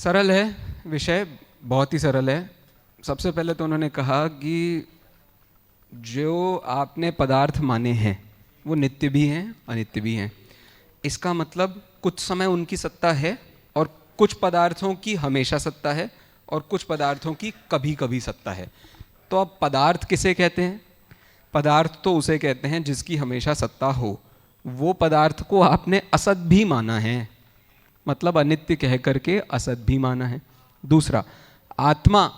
सरल है विषय, बहुत ही सरल है। सबसे पहले तो उन्होंने कहा कि जो आपने पदार्थ माने हैं वो नित्य भी हैं अनित्य भी हैं। इसका मतलब कुछ समय उनकी सत्ता है और कुछ पदार्थों की हमेशा सत्ता है और कुछ पदार्थों की कभी कभी सत्ता है। तो अब पदार्थ किसे कहते हैं? पदार्थ तो उसे कहते हैं जिसकी हमेशा सत्ता हो। वो पदार्थ को आपने असत भी माना है, मतलब अनित्य कह करके असत भी माना है। दूसरा, आत्मा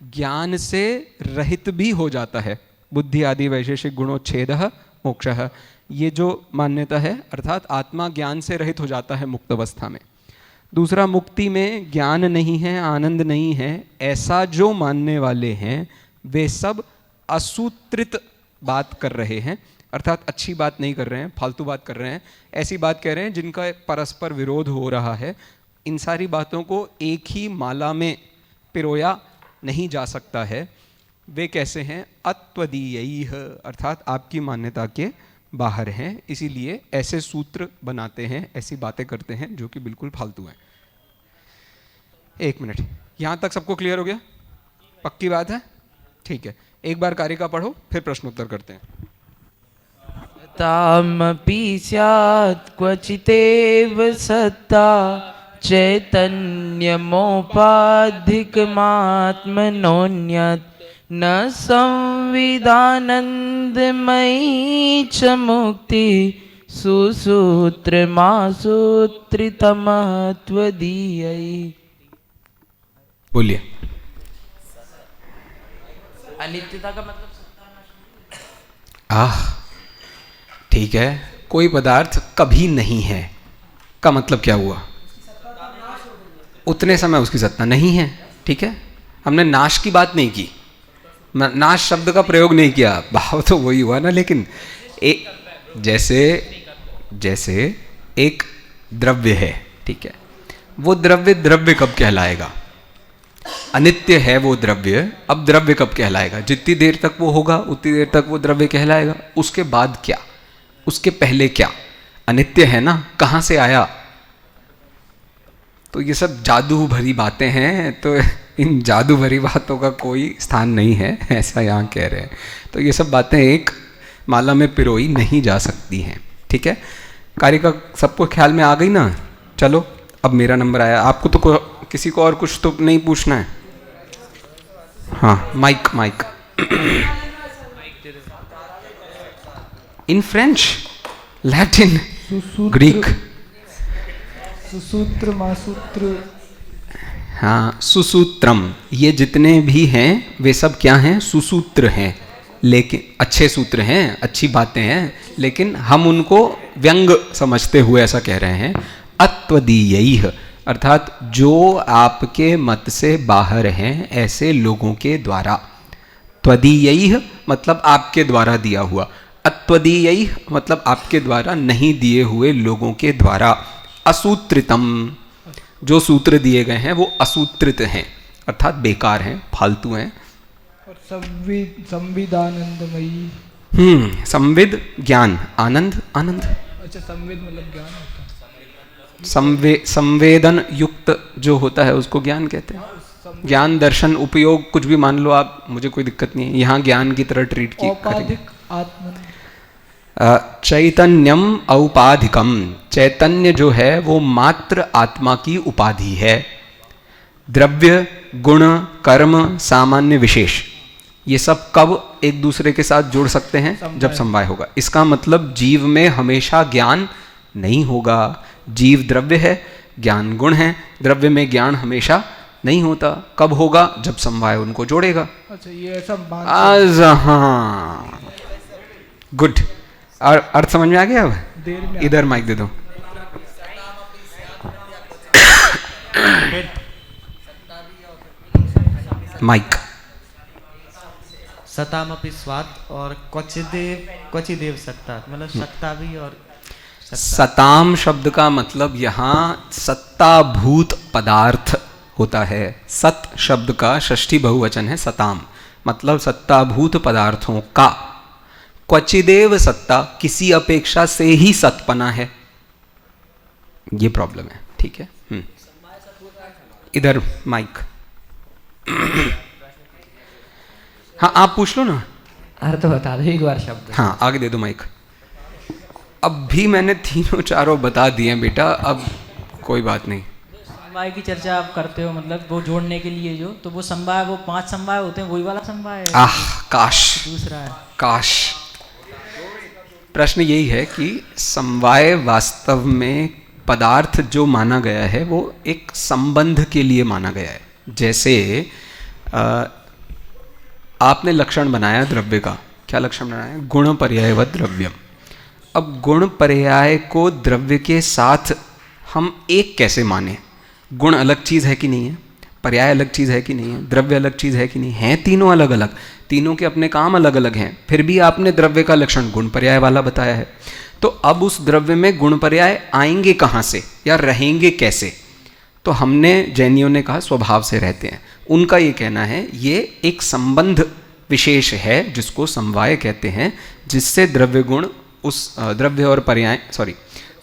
ज्ञान से रहित भी हो जाता है। बुद्धि आदि वैशेषिक गुणोच्छेदः मोक्षः, ये जो मान्यता है, अर्थात आत्मा ज्ञान से रहित हो जाता है मुक्त अवस्था में। दूसरा, मुक्ति में ज्ञान नहीं है, आनंद नहीं है, ऐसा जो मानने वाले हैं वे सब असूत्रित बात कर रहे हैं, अर्थात अच्छी बात नहीं कर रहे हैं, फालतू बात कर रहे हैं, ऐसी बात कह रहे हैं जिनका परस्पर विरोध हो रहा है। इन सारी बातों को एक ही माला में पिरोया नहीं जा सकता है। वे कैसे हैं? अत्वदीयैः, अर्थात आपकी मान्यता के बाहर हैं। इसीलिए ऐसे सूत्र बनाते हैं, ऐसी बातें करते हैं जो कि बिल्कुल फालतू हैं। एक मिनट, यहाँ तक सबको क्लियर हो गया? पक्की बात है? ठीक है, एक बार कारिका पढ़ो, फिर प्रश्नोत्तर करते हैं। तामपि स्यात् क्वचितेव सत्ता चैतन्यमोपाधिकमात्मनोऽन्यत् न संविदानन्दमयी च मुक्ति सुसूत्रमासूत्रितमत्वदीयै। बोलिए। अनित्यता का मतलब ठीक है, कोई पदार्थ कभी नहीं है का मतलब क्या हुआ? उतने समय उसकी सत्ता नहीं है। ठीक है, हमने नाश की बात नहीं की, नाश शब्द का प्रयोग नहीं किया, भाव तो वही हुआ ना। लेकिन जैसे एक द्रव्य है, ठीक है, वो द्रव्य कब कहलाएगा? अनित्य है वो द्रव्य, अब द्रव्य कब कहलाएगा? जितनी देर तक वो होगा उतनी देर तक वो द्रव्य कहलाएगा। उसके बाद क्या? उसके पहले क्या? अनित्य है ना, कहाँ से आया? तो ये सब जादू भरी बातें हैं, तो इन जादू भरी बातों का कोई स्थान नहीं है, ऐसा यहाँ कह रहे हैं। तो ये सब बातें एक माला में पिरोई नहीं जा सकती हैं। ठीक है, कारिका सबको ख्याल में आ गई ना? चलो, अब मेरा नंबर आया। आपको तो किसी को और कुछ तो नहीं पूछना है? हाँ, mic in French, Latin, Greek. सुसूत्र मासूत्र। हाँ, सुसूत्रम, ये जितने भी हैं वे सब क्या हैं? सुसूत्र हैं। लेकिन अच्छे सूत्र हैं, अच्छी बातें हैं, लेकिन हम उनको व्यंग समझते हुए ऐसा कह रहे हैं। अत्वदीयैः, अर्थात जो आपके मत से बाहर हैं ऐसे लोगों के द्वारा। त्वदीयैः मतलब आपके द्वारा दिया हुआ, अत्वदीयैः मतलब आपके द्वारा नहीं दिए हुए लोगों के द्वारा। असूत्रितम, जो सूत्र दिए गए हैं वो असूत्रित हैं, अर्थात बेकार हैं, फालतू हैं। और संविदानंदमयी। संविद ज्ञान, आनंद आनंद। अच्छा, संविद मतलब ज्ञान होता है। संवेदन युक्त जो होता है उसको ज्ञान कहते हैं। ज्ञान, दर्शन, उपयोग, कुछ भी मान लो आप, मुझे कोई दिक्कत नहीं है। यहाँ ज्ञान की तरह ट्रीट की औपाधिक आत्मन। चैतन्यम औपाधिकम, चैतन्य जो है वो मात्र आत्मा की उपाधि है। द्रव्य, गुण, कर्म, सामान्य, विशेष, ये सब कब एक दूसरे के साथ जुड़ सकते हैं? जब समवाय होगा। इसका मतलब जीव में हमेशा ज्ञान नहीं होगा। जीव द्रव्य है, ज्ञान गुण है, द्रव्य में ज्ञान हमेशा नहीं होता। कब होगा? जब समवाय उनको जोड़ेगा। अच्छा, ये ऐसा हाँ, गुड। और अर्थ समझ में आ गया? अब इधर माइक दे दो। माइक। सतामपि स्वात् और क्वचिदेव सत्ता, मतलब सत्ता भी और सताम शब्द का मतलब यहाँ सत्ताभूत पदार्थ होता है। सत शब्द का षष्ठी बहुवचन है सताम, मतलब सत्ताभूत पदार्थों का। क्वचिदेव सत्ता, किसी अपेक्षा से ही सतपना है, ये प्रॉब्लम है। ठीक है, इधर माइक। हाँ आप पूछ लो ना। अर्थ बता दो एक बार शब्द। हाँ आगे दे दो माइक। अब भी मैंने तीनों चारों बता दिए हैं बेटा, अब कोई बात नहीं। समवाय की चर्चा आप करते हो, मतलब वो जोड़ने के लिए जो, तो वो समवाय, वो 5 समवाय होते हैं, वही वाला समवाय है? आह काश, दूसरा है? काश। प्रश्न यही है कि समवाय वास्तव में पदार्थ जो माना गया है वो एक संबंध के लिए माना गया है। जैसे आपने लक्षण बनाया द्रव्य का, क्या लक्षण बनाया? गुण पर्यायवत द्रव्यम। अब गुण पर्याय को द्रव्य के साथ हम एक कैसे माने? गुण अलग चीज़ है कि नहीं है, पर्याय अलग चीज़ है कि नहीं है, द्रव्य अलग चीज़ है कि नहीं है? तीनों अलग अलग, तीनों के अपने काम अलग अलग हैं, फिर भी आपने द्रव्य का लक्षण गुण पर्याय वाला बताया है। तो अब उस द्रव्य में गुण पर्याय आएंगे कहाँ से या रहेंगे कैसे? तो हमने, जैनियों ने कहा स्वभाव से रहते हैं। उनका ये कहना है ये एक संबंध विशेष है जिसको समवाय कहते हैं, जिससे द्रव्य गुण उस द्रव्य और पर्याय, सॉरी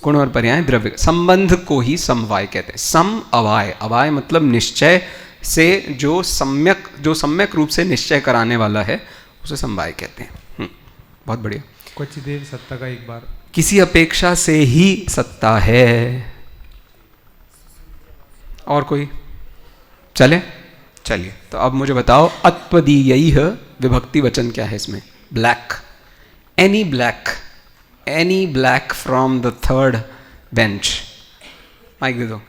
गुण और पर्याय द्रव्य संबंध को ही समवाय कहते हैं। सम अवाय, अवाय मतलब निश्चय से जो सम्यक रूप से निश्चय कराने वाला है उसे समवाय कहते हैं। बहुत बढ़िया। क्वचिदेव सत्ता का एक बार। किसी अपेक्षा से ही सत्ता है। और कोई? चले चलिए, तो अब मुझे बताओ अत्वदीयैः विभक्ति वचन क्या है इसमें? Black, any black from the third bench. Mic दे दो।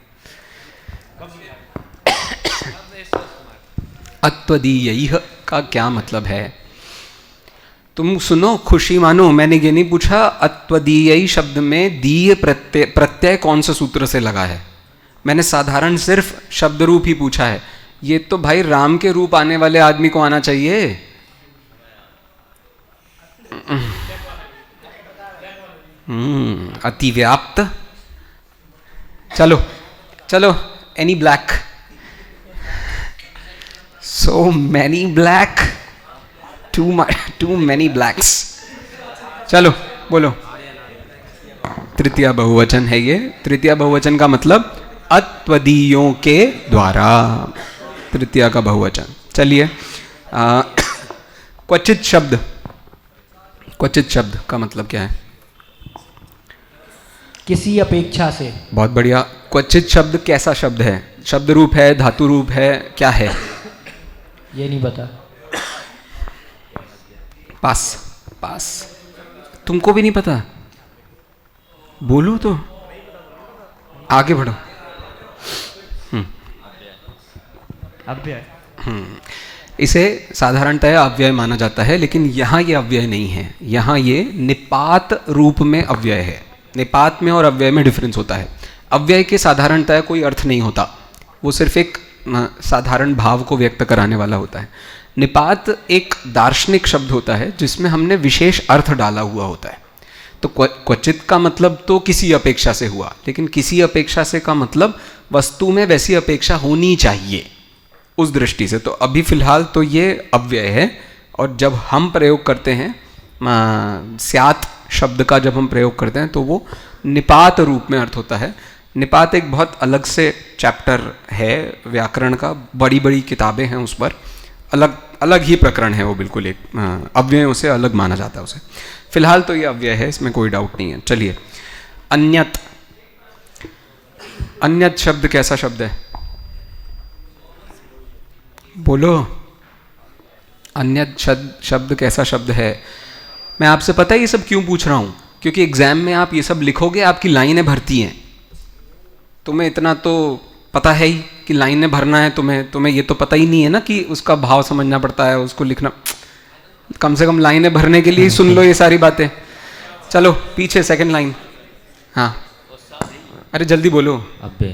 अत्वदीयैः का क्या मतलब है? तुम सुनो, खुशी मानो, मैंने ये नहीं पूछा अत्वदीय शब्द में दीय प्रत्यय कौन से सूत्र से लगा है। मैंने साधारण सिर्फ शब्द रूप ही पूछा है। ये तो भाई राम के रूप आने वाले आदमी को आना चाहिए। अतिव्याप्त। चलो चलो, any black, so many black, too many blacks. चलो बोलो। तृतीया बहुवचन है ये। तृतीया बहुवचन का मतलब अत्वदीयों के द्वारा, तृतीया का बहुवचन। चलिए, क्वचित शब्द, क्वचित शब्द का मतलब क्या है? किसी अपेक्षा से। बहुत बढ़िया। क्वचित शब्द कैसा शब्द है? शब्द रूप है, धातु रूप है, क्या है? ये नहीं पता। पास, पास। तुमको भी नहीं पता? बोलो तो, आगे बढ़ो। अव्यय। इसे साधारणतः अव्यय माना जाता है, लेकिन यहाँ ये अव्यय नहीं है। यहाँ ये निपात रूप में अव्यय है। निपात में और अव्यय में डिफरेंस होता है। अव्यय के साधारणतः कोई अर्थ नहीं होता, वो सिर्फ एक साधारण भाव को व्यक्त कराने वाला होता है। निपात एक दार्शनिक शब्द होता है जिसमें हमने विशेष अर्थ डाला हुआ होता है। तो क्वचित का मतलब तो किसी अपेक्षा से हुआ, लेकिन किसी अपेक्षा से का मतलब वस्तु में वैसी अपेक्षा होनी चाहिए उस दृष्टि से। तो अभी फिलहाल तो ये अव्यय है, और जब हम प्रयोग करते हैं स्यात् शब्द का, जब हम प्रयोग करते हैं तो वो निपात रूप में अर्थ होता है। निपात एक बहुत अलग से चैप्टर है व्याकरण का, बड़ी बड़ी किताबें हैं उस पर, अलग अलग ही प्रकरण है वो, बिल्कुल एक अव्ययों से अलग माना जाता है उसे। फिलहाल तो ये अव्यय है, इसमें कोई डाउट नहीं है। चलिए, अन्यत। अन्यत शब्द कैसा शब्द है? बोलो, अन्यत शब्द कैसा शब्द है? मैं आपसे पता है ये सब क्यों पूछ रहा हूँ? क्योंकि एग्जाम में आप ये सब लिखोगे, आपकी लाइनें भरती हैं। तुम्हें इतना तो पता है ही कि लाइनें भरना है। तुम्हें ये तो पता ही नहीं है ना कि उसका भाव समझना पड़ता है, उसको लिखना। कम से कम लाइनें भरने के लिए ही सुन लो ये सारी बातें। चलो पीछे सेकंड लाइन। हाँ, अरे जल्दी बोलो।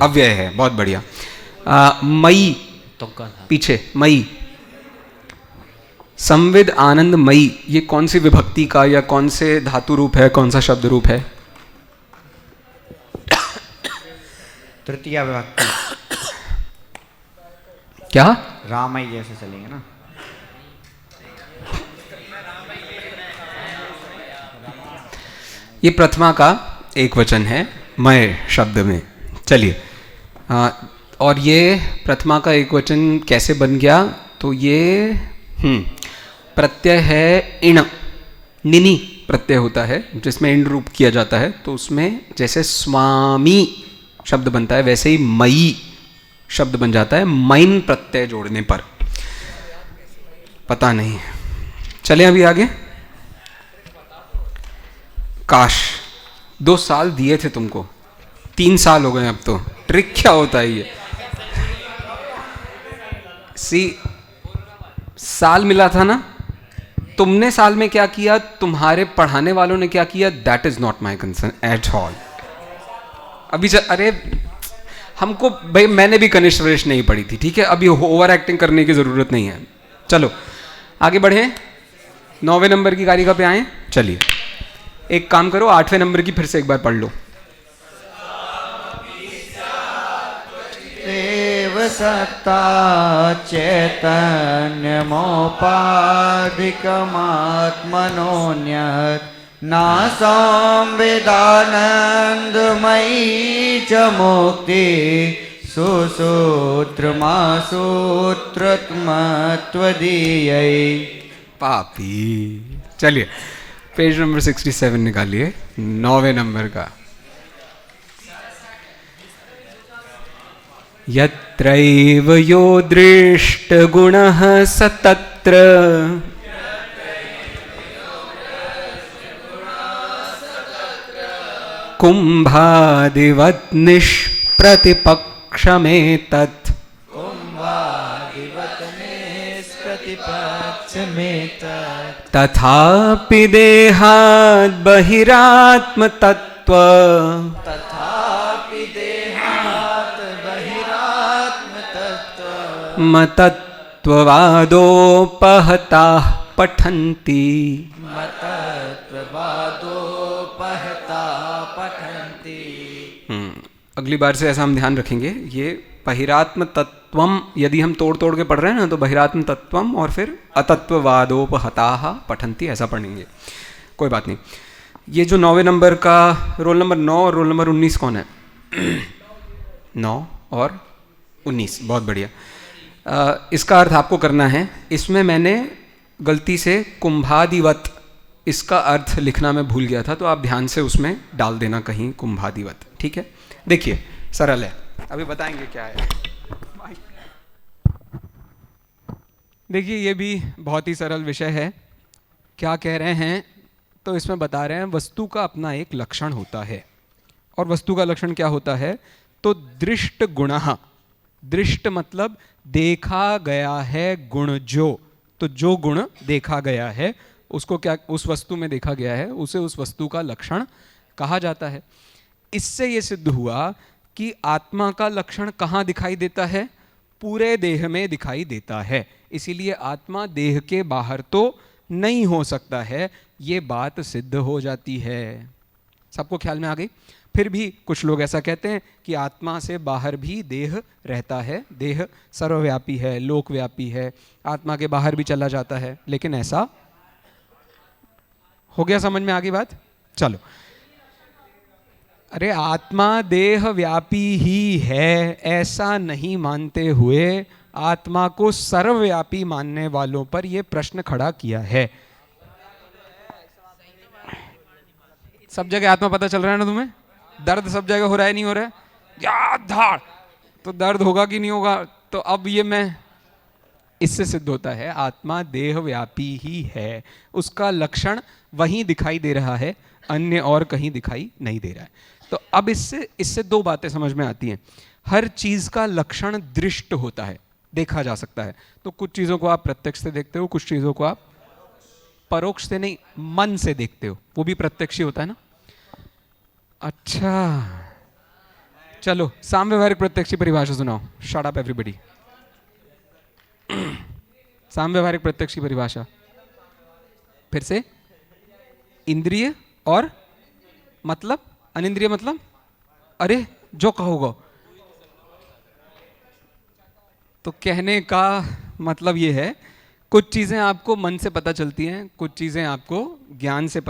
अव्यय है, बहुत बढ़िया। मई, पीछे मई, संविद आनंद मई, ये कौन सी विभक्ति का या कौन से धातु रूप है, कौन सा शब्द रूप है? तृतीया विभक्ति। क्या? रामई जैसे चलेंगे ना। ये प्रथमा का एक वचन है मय शब्द में। चलिए, और ये प्रथमा का एक वचन कैसे बन गया? तो ये प्रत्यय है इण, निनी प्रत्यय होता है जिसमें इण रूप किया जाता है, तो उसमें जैसे स्वामी शब्द बनता है वैसे ही मई शब्द बन जाता है मैन प्रत्यय जोड़ने पर। पता नहीं, चले अभी आगे। काश 2 साल दिए थे तुमको, 3 साल हो गए अब तो। ट्रिक क्या होता है ये? साल मिला था ना, तुमने साल में क्या किया, तुम्हारे पढ़ाने वालों ने क्या किया, that is not my concern at all. अभी अरे हमको भाई, मैंने भी कनिष्ठ वरिष्ठ नहीं पढ़ी थी, ठीक है, अभी ओवर एक्टिंग करने की जरूरत नहीं है। चलो आगे बढ़े, 9वें नंबर की कारिका पे आए। चलिए एक काम करो, 8वें नंबर की फिर से एक बार पढ़ लो। देव सत्ता चैतन्यमोपाधिकमात्मनोऽन्यत् नासं वेदानन्दमयी च मुक्ति सुसूत्रमासूत्रत्मत्वदीयै। पापी। चलिए पेज नंबर 67 निकालिए, 9वें नंबर का। यत्रैव यो दृष्टगुणः स तत्र कुम्भादिवत् निष्प्रतिपक्षमेतत्। तथापि देहात् बहिरात्मतत्त्व मतत्ववादोपहताः पठन्ति। अगली बार से ऐसा हम ध्यान रखेंगे, ये बहिरात्म तत्वम यदि हम तोड़ तोड़ के पढ़ रहे हैं ना, तो बहिरात्म तत्वम और फिर अतत्ववादोपहताः पठन्ति ऐसा पढ़ेंगे। कोई बात नहीं। ये जो 9वें नंबर का रोल नंबर 9 और रोल नंबर 19 कौन है? 9 और 19, बहुत बढ़िया। इसका अर्थ आपको करना है। इसमें मैंने गलती से कुंभादिवत इसका अर्थ लिखना मैं भूल गया था, तो आप ध्यान से उसमें डाल देना कहीं कुंभादिवत, ठीक है। देखिए सरल है, अभी बताएंगे क्या है। देखिए ये भी बहुत ही सरल विषय है। क्या कह रहे हैं, तो इसमें बता रहे हैं वस्तु का अपना एक लक्षण होता है। और वस्तु का लक्षण क्या होता है, तो दृष्ट गुणः। दृष्ट मतलब देखा गया है गुण, तो जो गुण देखा गया है उसको क्या, उस वस्तु में देखा गया है, उसे उस वस्तु का लक्षण कहा जाता है। इससे ये सिद्ध हुआ कि आत्मा का लक्षण कहाँ दिखाई देता है, पूरे देह में दिखाई देता है। इसीलिए आत्मा देह के बाहर तो नहीं हो सकता है, ये बात सिद्ध हो जाती है। सबको ख्याल में आ गई। फिर भी कुछ लोग ऐसा कहते हैं कि आत्मा से बाहर भी देह रहता है, देह सर्वव्यापी है, लोकव्यापी है, आत्मा के बाहर भी चला जाता है, लेकिन ऐसा हो गया। समझ में आ गई बात? चलो, अरे आत्मा देह व्यापी ही है ऐसा नहीं मानते हुए आत्मा को सर्वव्यापी मानने वालों पर यह प्रश्न खड़ा किया है। सब जगह आत्मा पता चल रहा है ना तुम्हें? दर्द सब जगह हो रहा है, नहीं हो रहा है? या धाड़, तो दर्द होगा कि नहीं होगा? तो अब ये मैं, इससे सिद्ध होता है आत्मा देह व्यापी ही है, उसका लक्षण वहीं दिखाई दे रहा है, अन्य और कहीं दिखाई नहीं दे रहा है। तो अब इससे 2 बातें समझ में आती हैं। हर चीज का लक्षण दृष्ट होता है, देखा जा सकता है। तो कुछ चीजों को आप प्रत्यक्ष से देखते हो, कुछ चीजों को आप परोक्ष से नहीं, मन से देखते हो, वो भी प्रत्यक्ष ही होता है ना। अच्छा चलो, सामव्यवहारिक प्रत्यक्ष की परिभाषा सुनाओ। Shut up everybody. सामव्यवहारिक प्रत्यक्ष की परिभाषा फिर से। इंद्रिय और मतलब, अनिंद्रिय मतलब, अरे जो कहोगे। तो कहने का मतलब ये है, कुछ चीजें आपको मन से पता चलती हैं, कुछ चीजें आपको ज्ञान से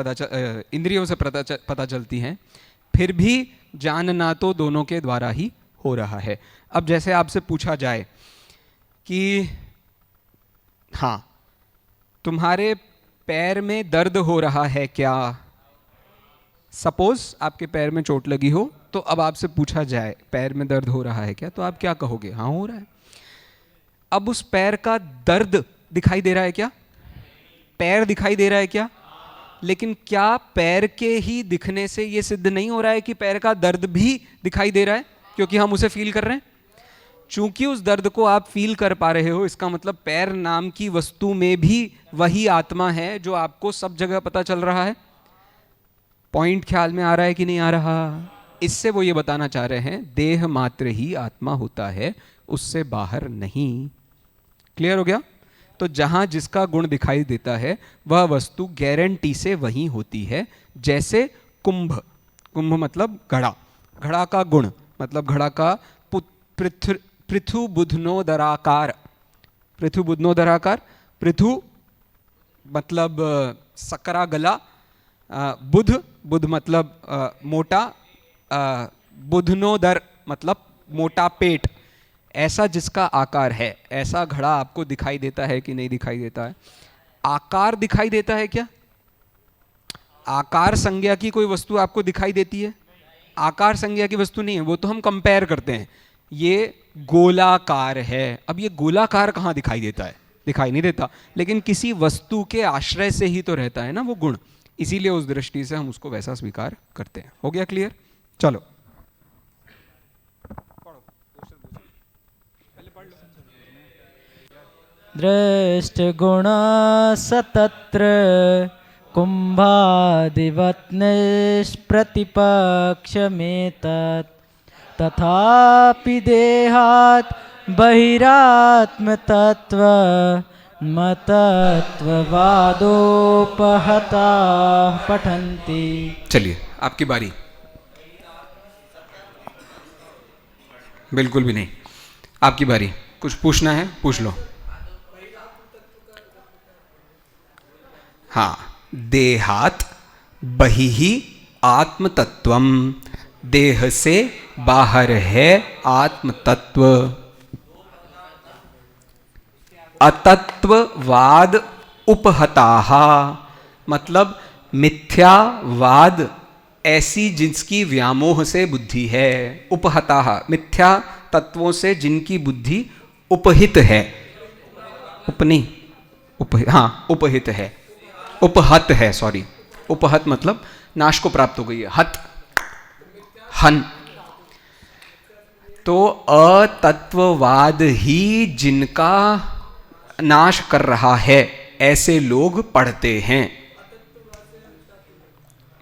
इंद्रियों से पता चलती हैं, फिर भी जानना तो दोनों के द्वारा ही हो रहा है। अब जैसे आपसे पूछा जाए कि हाँ, तुम्हारे पैर में दर्द हो रहा है क्या? सपोज आपके पैर में चोट लगी हो, तो अब आपसे पूछा जाए पैर में दर्द हो रहा है क्या, तो आप क्या कहोगे? हाँ, हो रहा है। अब उस पैर का दर्द दिखाई दे रहा है क्या? पैर दिखाई दे रहा है क्या? लेकिन क्या पैर के ही दिखने से ये सिद्ध नहीं हो रहा है कि पैर का दर्द भी दिखाई दे रहा है, क्योंकि हम उसे फील कर रहे हैं? चूंकि उस दर्द को आप फील कर पा रहे हो, इसका मतलब पैर नाम की वस्तु में भी वही आत्मा है जो आपको सब जगह पता चल रहा है। पॉइंट ख्याल में आ रहा है कि नहीं आ रहा? इससे वो ये बताना चाह रहे हैं देह मात्र ही आत्मा होता है, उससे बाहर नहीं। क्लियर हो गया? तो जहां जिसका गुण दिखाई देता है वह वस्तु गारंटी से वही होती है। जैसे कुंभ, कुंभ मतलब घड़ा, घड़ा का गुण मतलब घड़ा का पृथु बुधनोदराकार, पृथु बुधनोदराकार, पृथु मतलब सकरा गला, बुध, बुध मतलब मोटा, बुधनोदर मतलब मोटा पेट, ऐसा जिसका आकार है, ऐसा घड़ा आपको दिखाई देता है कि नहीं दिखाई देता है? आकार दिखाई देता है क्या? आकार संज्ञा की कोई वस्तु आपको दिखाई देती है? आकार संज्ञा की वस्तु नहीं है, वो तो हम कंपेयर करते हैं। ये गोलाकार है। अब ये गोलाकार कहाँ दिखाई देता है? दिखाई नहीं देता, लेकिन किसी वस्तु के आश्रय से ही तो रहता है ना वो गुण, इसीलिए उस दृष्टि से हम उसको वैसा स्वीकार करते हैं। हो गया क्लियर? चलो दृष्टगुणा सतत्र कुंभादिवत् निष्प्रतिपक्षमेतत् तथापि देहात् बहिरात्मतत्व मतत्ववादोपहता पठन्ति। चलिए आपकी बारी। बिल्कुल भी नहीं, आपकी बारी। कुछ पूछना है पूछ लो। हाँ, देहात बहिहि आत्मतत्वम, देह से बाहर है आत्म तत्व। अतत्ववाद उपहताः मतलब मिथ्यावाद ऐसी जिसकी व्यामोह से बुद्धि है। उपहताः मिथ्या तत्वों से जिनकी बुद्धि उपहित है, उपनी हाँ उपहित है, उपहत है, सॉरी उपहत मतलब नाश को प्राप्त हो गई है, हत हन। तो अतत्ववाद ही जिनका नाश कर रहा है ऐसे लोग पढ़ते हैं।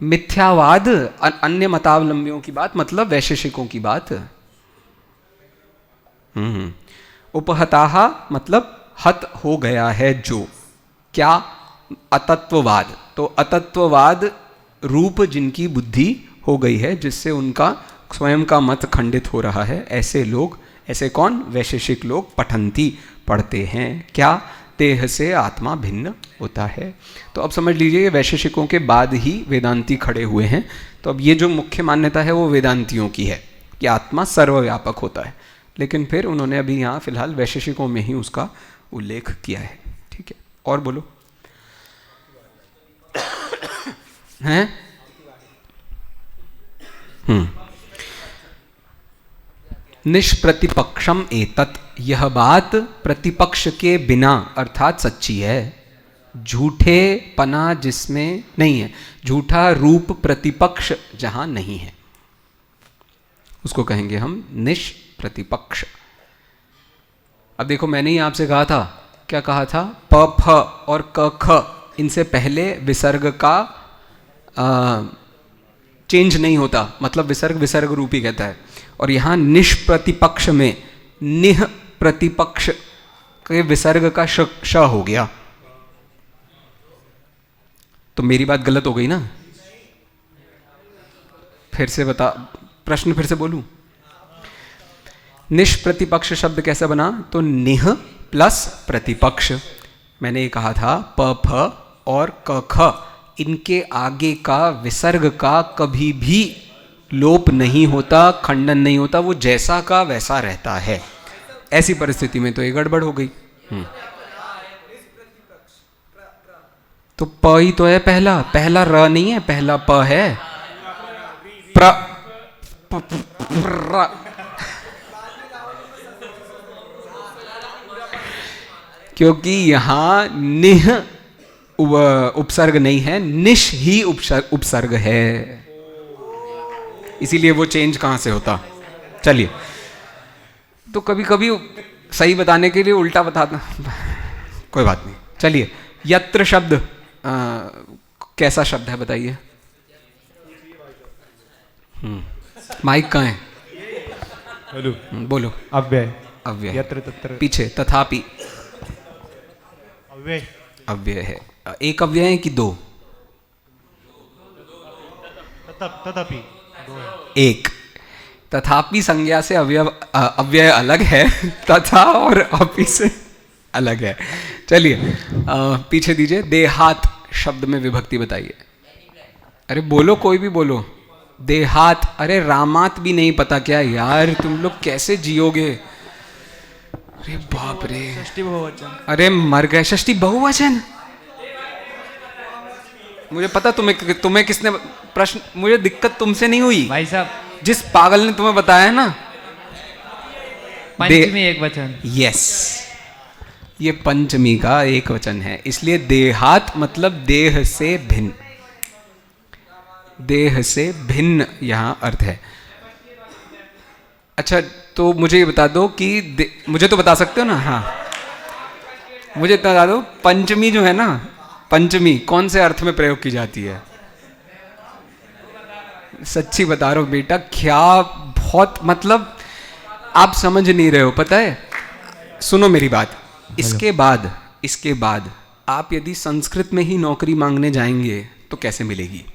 मिथ्यावाद अन्य मतावलंबियों की बात, मतलब वैशेषिकों की बात। उपहताः मतलब हत हो गया है जो, क्या? अतत्ववाद। तो अतत्ववाद रूप जिनकी बुद्धि हो गई है, जिससे उनका स्वयं का मत खंडित हो रहा है, ऐसे लोग, ऐसे कौन? वैशेषिक लोग पठन्ति पढ़ते हैं। क्या? देह से आत्मा भिन्न होता है। तो अब समझ लीजिए वैशेषिकों के बाद ही वेदांती खड़े हुए हैं। तो अब ये जो मुख्य मान्यता है वो वेदांतियों की है कि आत्मा सर्वव्यापक होता है, लेकिन फिर उन्होंने अभी यहाँ फिलहाल वैशेषिकों में ही उसका उल्लेख किया है। ठीक है, और बोलो। हैं? निष्प्रतिपक्षम एतत्, यह बात प्रतिपक्ष के बिना अर्थात सच्ची है। झूठे पना जिसमें नहीं है, झूठा रूप प्रतिपक्ष जहां नहीं है, उसको कहेंगे हम निष्प्रतिपक्ष। अब देखो मैंने ही आपसे कहा था, क्या कहा था? प फ और क ख इनसे पहले विसर्ग का चेंज नहीं होता, मतलब विसर्ग विसर्ग रूप ही कहता है। और यहाँ निष्प्रतिपक्ष में निह प्रतिपक्ष के विसर्ग का श हो गया, तो मेरी बात गलत हो गई ना? फिर से बता, प्रश्न फिर से बोलूं। निष्प्रतिपक्ष शब्द कैसा बना? तो निह प्लस प्रतिपक्ष। मैंने ये कहा था प फ और क ख इनके आगे का विसर्ग का कभी भी लोप नहीं होता, खंडन नहीं होता, वो जैसा का वैसा रहता है। ऐसी परिस्थिति में तो ये गड़बड़ हो गई। तो प ही तो है पहला, पहला र नहीं है, पहला प है। र। क्योंकि यहां निह उपसर्ग नहीं है, निश ही उपसर्ग है, इसीलिए वो चेंज कहां से होता। चलिए, तो कभी कभी सही बताने के लिए उल्टा बताना, कोई बात नहीं। चलिए, यत्र शब्द कैसा शब्द है बताइए। माइक कहाँ है? हेलो। बोलो। अव्यय। अव्यय। यत्र तत्र। पीछे तथापि। अव्यय। अव्यय है। एक अव्यय है कि दो? तथापि। एक। तथापि संज्ञा से अव्यय अलग है, तथा और अपि से अलग है। चलिए, पीछे दीजिए। देहात शब्द में विभक्ति बताइए। अरे बोलो, कोई भी बोलो। देहात। अरे रामात भी नहीं पता क्या यार, तुम लोग कैसे जियोगे? अरे बाप रे। षष्ठी बहुवचन। अरे मर गए। षष्ठी बहुवचन? मुझे पता तुम्हें किसने प्रश्न, मुझे दिक्कत तुमसे नहीं हुई भाई साहब, जिस पागल ने तुम्हें बताया ना। पंचमी एक वचन। यस, ये पंचमी का एक वचन है, इसलिए देहात मतलब देह से भिन्न। देह से भिन्न यहां अर्थ है। अच्छा, तो मुझे ये बता दो कि मुझे तो बता सकते हो ना? हाँ, मुझे बता दो, पंचमी जो है ना, पंचमी कौन से अर्थ में प्रयोग की जाती है? सच्ची बता रहा हूं बेटा, क्या बहुत मतलब आप समझ नहीं रहे हो, पता है? सुनो मेरी बात। इसके बाद आप यदि संस्कृत में ही नौकरी मांगने जाएंगे तो कैसे मिलेगी?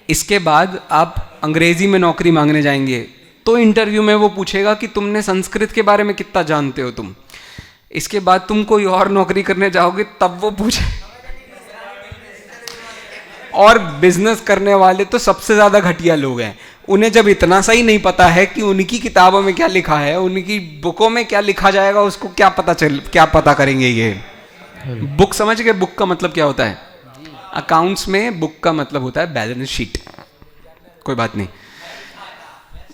इसके बाद आप अंग्रेजी में नौकरी मांगने जाएंगे तो इंटरव्यू में वो पूछेगा कि तुमने संस्कृत के बारे में कितना जानते हो तुम। इसके बाद तुम कोई और नौकरी करने जाओगे तब वो पूछे। और बिजनेस करने वाले तो सबसे ज्यादा घटिया लोग हैं। उन्हें जब इतना सा ही नहीं पता है कि उनकी किताबों में क्या लिखा है, उनकी बुकों में क्या लिखा जाएगा, उसको क्या पता करेंगे ये? बुक समझ गए? बुक का मतलब क्या होता है? अकाउंट्स में बुक का मतलब होता है बैलेंस शीट। कोई बात नहीं,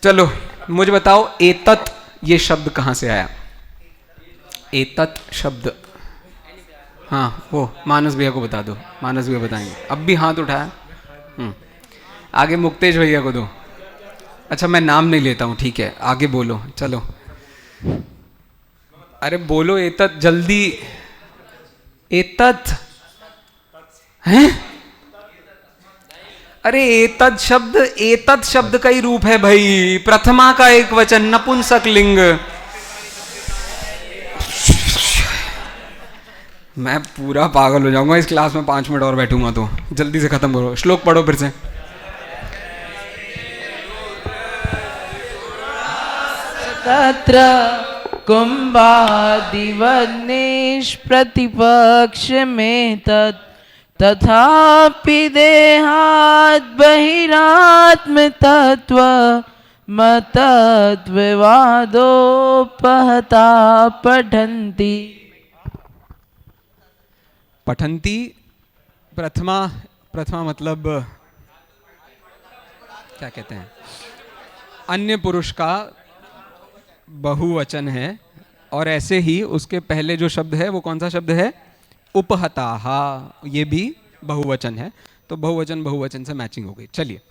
चलो मुझे बताओ, एतत् ये शब्द कहां से आया? एतत् शब्द, हाँ वो मानस भैया को बता दो, मानस भैया बताएंगे। अब भी हाथ उठाया। आगे मुक्तेश भैया को दो। अच्छा, मैं नाम नहीं लेता हूँ, ठीक है, आगे बोलो। चलो, अरे बोलो एतत् जल्दी। एतत् हैं? अरे एतत् शब्द का ही रूप है भाई, प्रथमा का एक वचन, नपुंसक लिंग। मैं पूरा पागल हो जाऊंगा इस क्लास में, 5 मिनट और बैठूंगा तो। जल्दी से खत्म करो, श्लोक पढ़ो फिर से। तत्र कुम्भादिवग्निश प्रतिपक्ष में तथापि देहात् बहिरात्म तत्व मतद्विवादोपहता पठन्ति। पठन्ति प्रथमा मतलब क्या कहते हैं? अन्य पुरुष का बहुवचन है, और ऐसे ही उसके पहले जो शब्द है वो कौन सा शब्द है? उपहताहा, ये भी बहुवचन है। तो बहुवचन से मैचिंग हो गई। चलिए,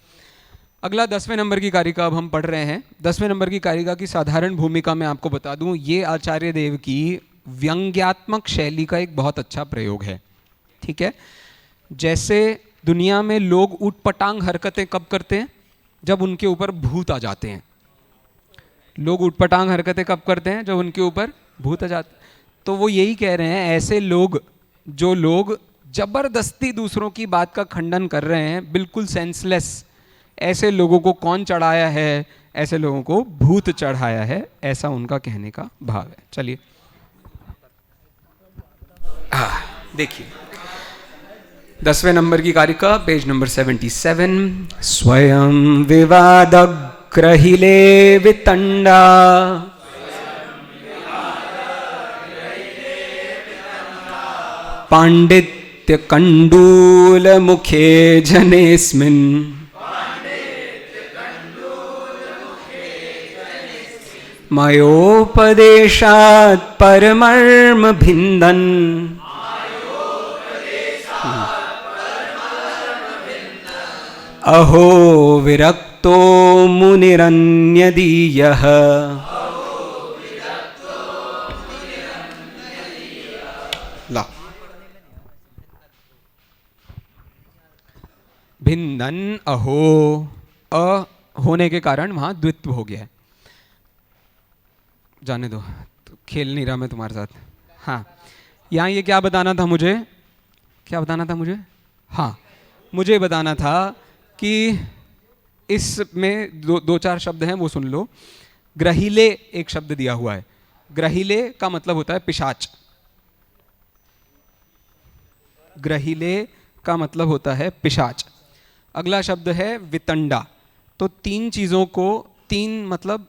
अगला 10वें नंबर की कारिका अब हम पढ़ रहे हैं। 10वें नंबर की कारिका की साधारण भूमिका में आपको बता दूं, ये आचार्य देव की व्यंग्यात्मक शैली का एक बहुत अच्छा प्रयोग है। ठीक है, जैसे दुनिया में लोग ऊटपटांग हरकतें कब करते हैं? जब उनके ऊपर भूत आ जाते हैं। लोग ऊटपटांग हरकतें कब करते हैं? जब उनके ऊपर भूत आ जाते। तो वो यही कह रहे हैं, ऐसे लोग, जो लोग जबरदस्ती दूसरों की बात का खंडन कर रहे हैं, बिल्कुल सेंसलेस, ऐसे लोगों को कौन चढ़ाया है? ऐसे लोगों को भूत चढ़ाया है, ऐसा उनका कहने का भाव है। चलिए देखिए, 10वें नंबर की कारिका, पेज नंबर 77। स्वयं विवादग्रहिले वितंडा पांडित्य कंडूल मुखे जनेस्मिन् मयोपदेशात् परमर्म भिन्दन् अहो विरक्तो मुनिरन्यदीयः ला भिन्दन अहो, अ होने के कारण वहां द्वित्व हो गया है। जाने दो, तो खेल नहीं रहा मैं तुम्हारे साथ। हाँ, यहाँ ये क्या बताना था मुझे, क्या बताना था मुझे? हाँ, मुझे बताना था कि इसमें दो चार शब्द हैं, वो सुन लो। ग्रहीले एक शब्द दिया हुआ है। ग्रहीले का मतलब होता है पिशाच। ग्रहीले का मतलब होता है पिशाच। अगला शब्द है वितंडा। तो तीन चीज़ों को, तीन मतलब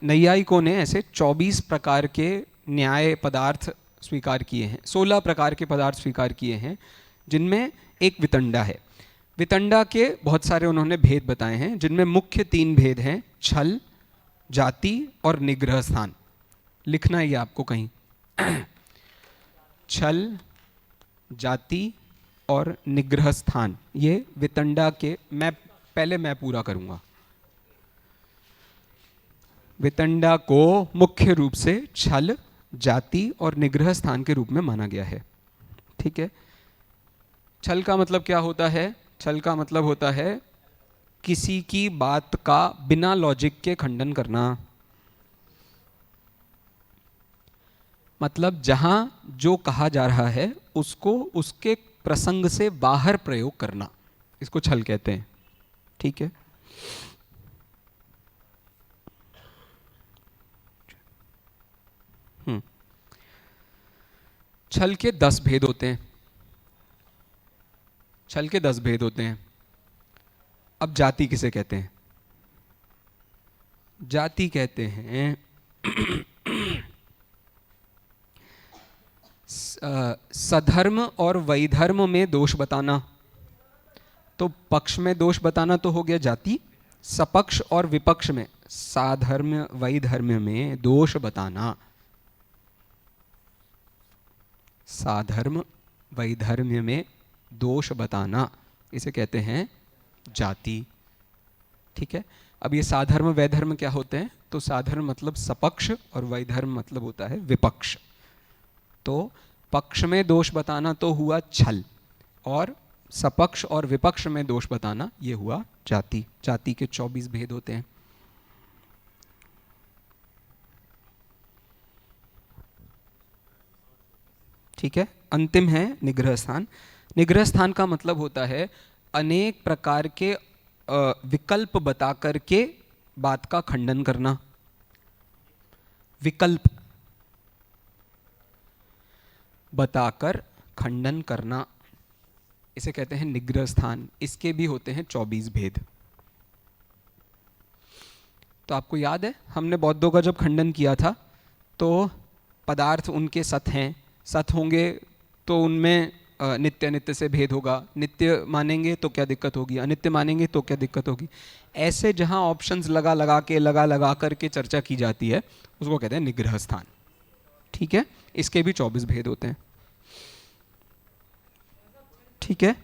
नैयायिकों ने ऐसे 24 प्रकार के न्याय पदार्थ स्वीकार किए हैं, 16 प्रकार के पदार्थ स्वीकार किए हैं, जिनमें एक वितंडा है। वितंडा के बहुत सारे उन्होंने भेद बताए हैं, जिनमें मुख्य 3 भेद हैं: छल, जाति और निग्रह स्थान। लिखना ही आपको कहीं छल, जाति और निग्रह स्थान, ये वितंडा के, मैं पूरा करूंगा। वितंडा को मुख्य रूप से छल, जाति और निग्रह स्थान के रूप में माना गया है। ठीक है। छल का मतलब क्या होता है? छल का मतलब होता है किसी की बात का बिना लॉजिक के खंडन करना। मतलब जहां जो कहा जा रहा है उसको उसके प्रसंग से बाहर प्रयोग करना, इसको छल कहते हैं। ठीक है। छल के 10 भेद होते हैं। छल के 10 भेद होते हैं। अब जाति किसे कहते हैं? जाति कहते हैं सधर्म और वैधर्म में दोष बताना। तो पक्ष में दोष बताना तो हो गया जाति। सपक्ष और विपक्ष में, साधर्म वैधर्म में दोष बताना, साधर्म वैधर्म में दोष बताना, इसे कहते हैं जाति। ठीक है। अब ये साधर्म वैधर्म क्या होते हैं? तो साधर्म मतलब सपक्ष और वैधर्म मतलब होता है विपक्ष। तो पक्ष में दोष बताना तो हुआ छल, और सपक्ष और विपक्ष में दोष बताना ये हुआ जाति। जाति के 24 भेद होते हैं। ठीक है। अंतिम है निग्रह स्थान। निग्रह स्थान का मतलब होता है अनेक प्रकार के विकल्प बता करके बात का खंडन करना। विकल्प बताकर खंडन करना, इसे कहते हैं निग्रह स्थान। इसके भी होते हैं 24 भेद। तो आपको याद है हमने बौद्धों का जब खंडन किया था तो पदार्थ उनके सत हैं, सत होंगे तो उनमें नित्य अनित्य से भेद होगा। नित्य मानेंगे तो क्या दिक्कत होगी, अनित्य मानेंगे तो क्या दिक्कत होगी। ऐसे जहां ऑप्शंस लगा करके चर्चा की जाती है उसको कहते हैं निग्रह स्थान। ठीक है। इसके भी 24 भेद होते हैं। ठीक है।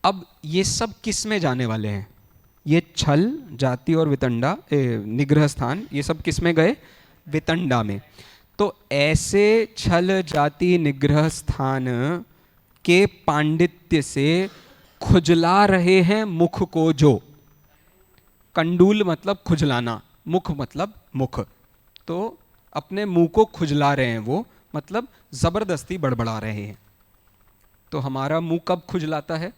अब ये सब किस में जाने वाले हैं? ये छल, जाति और वितंडा, निग्रह स्थान, ये सब किस में गए? वितंडा में। तो ऐसे छल, जाति, निग्रह स्थान के पांडित्य से खुजला रहे हैं मुख को जो। कंडूल मतलब खुजलाना, मुख मतलब मुख। तो अपने मुंह को खुजला रहे हैं वो, मतलब जबरदस्ती बड़बड़ा रहे हैं। तो हमारा मुंह कब खुजलाता है?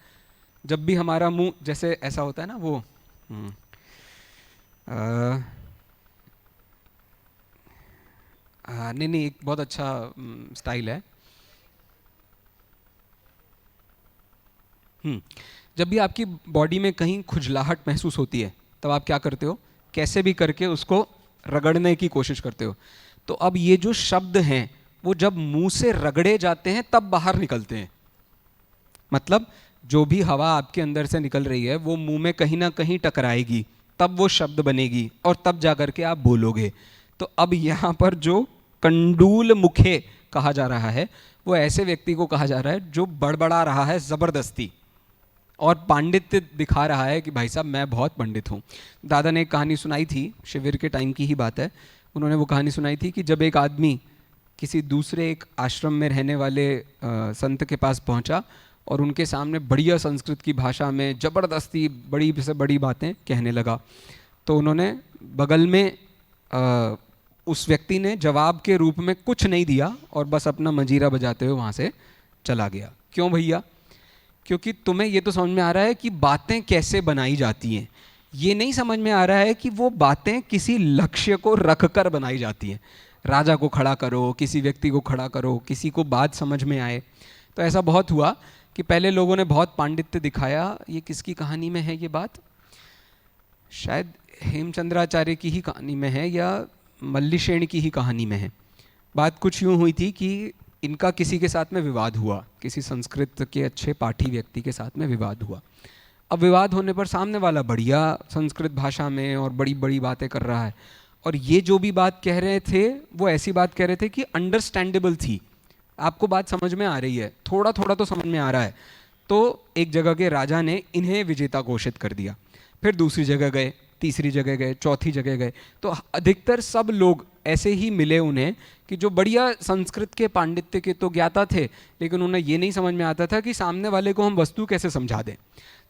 जब भी हमारा मुंह जैसे ऐसा होता है ना, वो नहीं, एक बहुत अच्छा स्टाइल है। जब भी आपकी बॉडी में कहीं खुजलाहट महसूस होती है तब आप क्या करते हो? कैसे भी करके उसको रगड़ने की कोशिश करते हो। तो अब ये जो शब्द हैं वो जब मुंह से रगड़े जाते हैं तब बाहर निकलते हैं। मतलब जो भी हवा आपके अंदर से निकल रही है वो मुंह में कहीं ना कहीं टकराएगी, तब वो शब्द बनेगी और तब जाकर के आप बोलोगे। तो अब यहाँ पर जो कंडूल मुखे कहा जा रहा है वो ऐसे व्यक्ति को कहा जा रहा है जो बड़बड़ा रहा है ज़बरदस्ती और पांडित्य दिखा रहा है कि भाई साहब मैं बहुत पंडित हूँ। दादा ने एक कहानी सुनाई थी, शिविर के टाइम की ही बात है। उन्होंने वो कहानी सुनाई थी कि जब एक आदमी किसी दूसरे एक आश्रम में रहने वाले संत के पास पहुँचा और उनके सामने बढ़िया संस्कृत की भाषा में ज़बरदस्ती बड़ी से बड़ी बातें कहने लगा, तो उन्होंने बगल में उस व्यक्ति ने जवाब के रूप में कुछ नहीं दिया और बस अपना मंजीरा बजाते हुए वहाँ से चला गया। क्यों भैया? क्योंकि तुम्हें ये तो समझ में आ रहा है कि बातें कैसे बनाई जाती हैं, ये नहीं समझ में आ रहा है कि वो बातें किसी लक्ष्य को रख कर बनाई जाती हैं। राजा को खड़ा करो, किसी व्यक्ति को खड़ा करो, किसी को बात समझ में आए। तो ऐसा बहुत हुआ कि पहले लोगों ने बहुत पांडित्य दिखाया। ये किसकी कहानी में है ये बात? शायद हेमचंद्राचार्य की ही कहानी में है या मल्लिशेन की ही कहानी में है। बात कुछ यूँ हुई थी कि इनका किसी के साथ में विवाद हुआ, किसी संस्कृत के अच्छे पाठी व्यक्ति के साथ में विवाद हुआ। अब विवाद होने पर सामने वाला बढ़िया संस्कृत भाषा में और बड़ी बड़ी बातें कर रहा है और ये जो भी बात कह रहे थे वो ऐसी बात कह रहे थे कि अंडरस्टैंडेबल थी, आपको बात समझ में आ रही है, थोड़ा थोड़ा तो समझ में आ रहा है। तो एक जगह के राजा ने इन्हें विजेता घोषित कर दिया। फिर दूसरी जगह गए, तीसरी जगह गए, चौथी जगह गए, तो अधिकतर सब लोग ऐसे ही मिले उन्हें कि जो बढ़िया संस्कृत के पांडित्य के तो ज्ञाता थे, लेकिन उन्हें ये नहीं समझ में आता था कि सामने वाले को हम वस्तु कैसे समझा दें।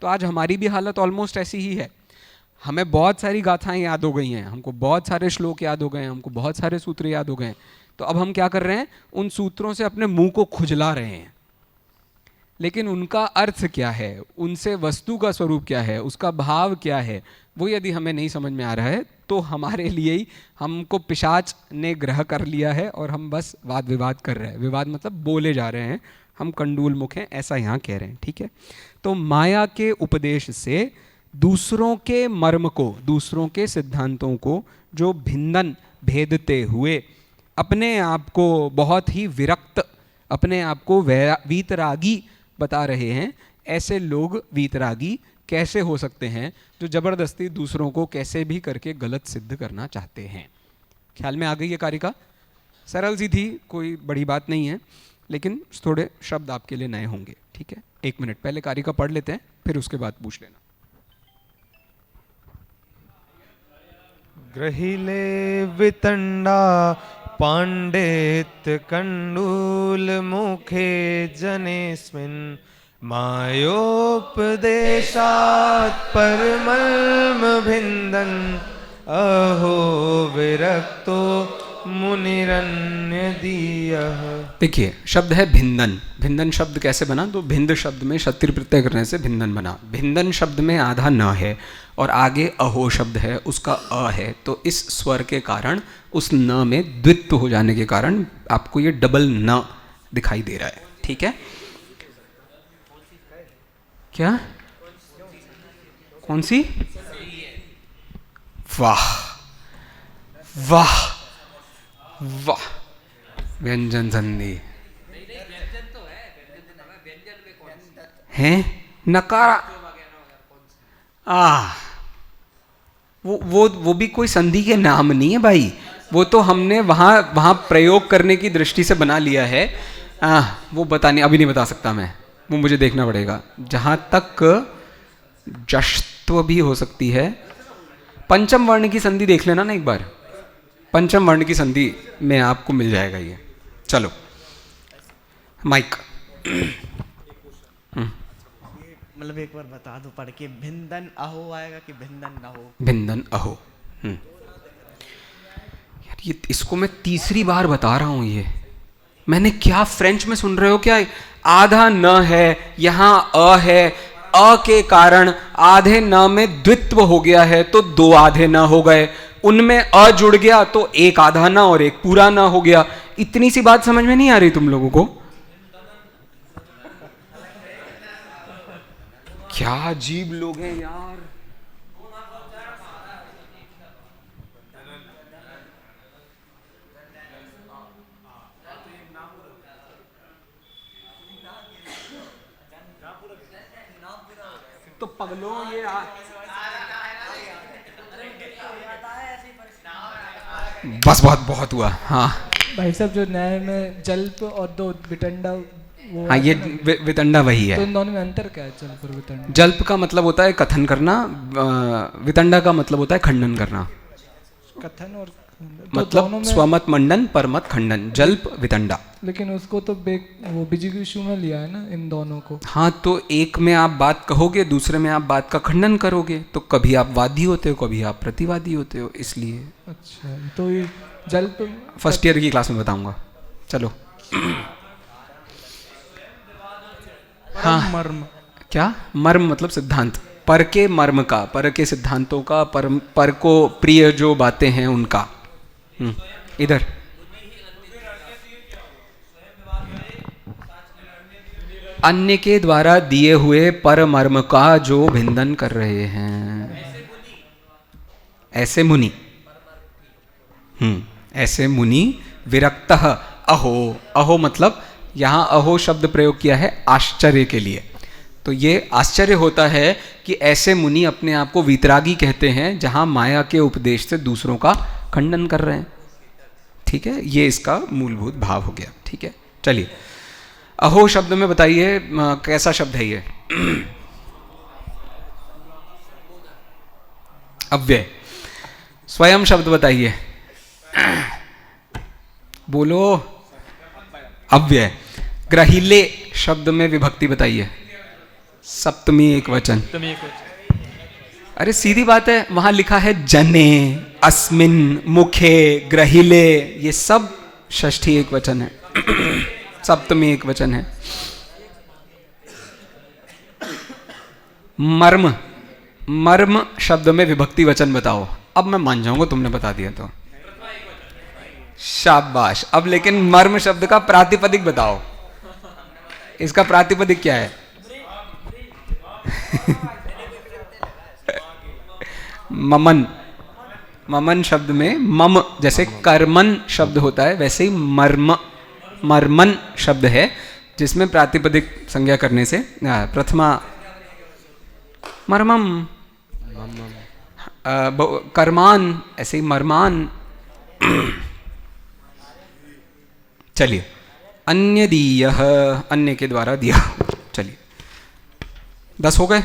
तो आज हमारी भी हालत ऑलमोस्ट ऐसी ही है। हमें बहुत सारी गाथाएं याद हो गई हैं, हमको बहुत सारे श्लोक याद हो गए हैं, हमको बहुत सारे सूत्र याद हो गए हैं। तो अब हम क्या कर रहे हैं? उन सूत्रों से अपने मुंह को खुजला रहे हैं, लेकिन उनका अर्थ क्या है, उनसे वस्तु का स्वरूप क्या है, उसका भाव क्या है, वो यदि हमें नहीं समझ में आ रहा है तो हमारे लिए ही हमको पिशाच ने ग्रह कर लिया है और हम बस वाद विवाद कर रहे हैं। विवाद मतलब बोले जा रहे हैं, हम कंडूल मुख हैं, ऐसा यहाँ कह रहे हैं। ठीक है, तो माया के उपदेश से दूसरों के मर्म को, दूसरों के सिद्धांतों को जो भिंदन भेदते हुए अपने आप को बहुत ही विरक्त, अपने आप को वीतरागी बता रहे हैं, ऐसे लोग वीतरागी कैसे हो सकते हैं जो ज़बरदस्ती दूसरों को कैसे भी करके गलत सिद्ध करना चाहते हैं। ख्याल में आ गई ये कारिका? सरल सी थी, कोई बड़ी बात नहीं है, लेकिन थोड़े शब्द आपके लिए नए होंगे। ठीक है, 1 मिनट पहले कारिका पढ़ लेते हैं, फिर उसके बाद पूछ लेना। ग्रहिले वितंडा पांडित कंडूल मुखे जनेस्मिन् मायोपदेशात् परमल्म भिन्दन् अहो विरक्तो मुनिरन्यदीयः। देखिए शब्द है भिंदन। भिंदन शब्द कैसे बना? तो भिंद शब्द में क्षत्रिय प्रत्यय करने से भिंदन बना। भिंदन शब्द में आधा न है और आगे अहो शब्द है, उसका अ है, तो इस स्वर के कारण उस न में द्वित्व हो जाने के कारण आपको ये डबल न दिखाई दे रहा है। ठीक है, क्या कौन सी? वाह वाह वाह, व्यंजन संधि है, नकारा वो भी कोई संधि के नाम नहीं है भाई, वो तो हमने वहाँ प्रयोग करने की दृष्टि से बना लिया है। वो बताने अभी नहीं बता सकता मैं, वो मुझे देखना पड़ेगा। जहाँ तक जश्त्व भी हो सकती है, पंचम वर्ण की संधि देख लेना ना एक बार, पंचम वर्ण की संधि में आपको मिल जाएगा ये। चलो माइक मतलब एक बार बता दो पढ़ के, भिंदन अहो आएगा कि भिंदन न हो? भिंदन अहो। यार ये इसको मैं तीसरी बार बता रहा हूँ, ये मैंने क्या फ्रेंच में सुन रहे हो क्या? आधा न है, यहाँ अ है, अ के कारण आधे न में द्वित्व हो गया है तो 2 आधे न हो गए, उनमें अ जुड़ गया तो एक आधा न और एक पूरा न हो गया। इतनी सी बात समझ में नहीं आ रही तुम लोगों को? क्या अजीब लोग हैं यार। तो पगलों ये बस बहुत बहुत हुआ। हाँ भाई साहब जो न्याय में जल्प और दो वितंडा वो हाँ, ये वितंडा वही तो है। इन दोनों में अंतर क्या है जल्प और वितंडा? जल्प का मतलब होता है कथन करना, वितंडा का मतलब होता है खंडन करना। कथन और मतलब दोनों में, स्वमत मंडन परमत खंडन, जल्प वितंडा। लेकिन उसको तो वो बिजिगिशु में लिया है ना इन दोनों को। हाँ, तो एक में आप बात कहोगे, दूसरे में आप बात का खंडन करोगे, तो कभी आप वादी होते हो, कभी आप प्रतिवादी होते हो, इसलिए। अच्छा, तो ये जल्प फर्स्ट ईयर की क्लास में बताऊंगा। चलो। हाँ, मर्म क्या मर्म मतलब सिद्धांत, पर के मर्म का, पर के सिद्धांतों का, पर को प्रिय जो बातें हैं उनका। इधर अन्य के द्वारा दिए हुए पर मर्म का जो भिंदन कर रहे हैं, ऐसे मुनि। ऐसे मुनि विरक्तः अहो, अहो मतलब यहाँ अहो शब्द प्रयोग किया है आश्चर्य के लिए। तो ये आश्चर्य होता है कि ऐसे मुनि अपने आप को वीतरागी कहते हैं, जहाँ माया के उपदेश से दूसरों का खंडन कर रहे हैं। ठीक है, ये इसका मूलभूत भाव हो गया। ठीक है, चलिए अहो शब्द में बताइए कैसा शब्द है ये? अव्यय। स्वयं शब्द बताइए, बोलो। अव्यय। ग्रहीले शब्द में विभक्ति बताइए, सप्तमी एक वचन। अरे सीधी बात है, वहां लिखा है जने, अस्मिन, मुखे, ग्रहीले, ये सब षष्ठी एक वचन है, सप्तमी एक वचन है। मर्म, मर्म शब्द में विभक्ति वचन बताओ। अब मैं मान जाऊंगा तुमने बता दिया तो। शाबाश। अब लेकिन मर्म शब्द का प्रातिपदिक बताओ, इसका प्रातिपदिक क्या है? ममन। ममन शब्द में मम, जैसे कर्मन शब्द होता है, वैसे ही मर्म, मर्मन शब्द है, जिसमें प्रातिपदिक संज्ञा करने से प्रथमा मर्मम, कर्मान, ऐसे ही मर्मान। चलिए, अन्य दीयः, अन्य के द्वारा दिया। चलिए 10 हो गए,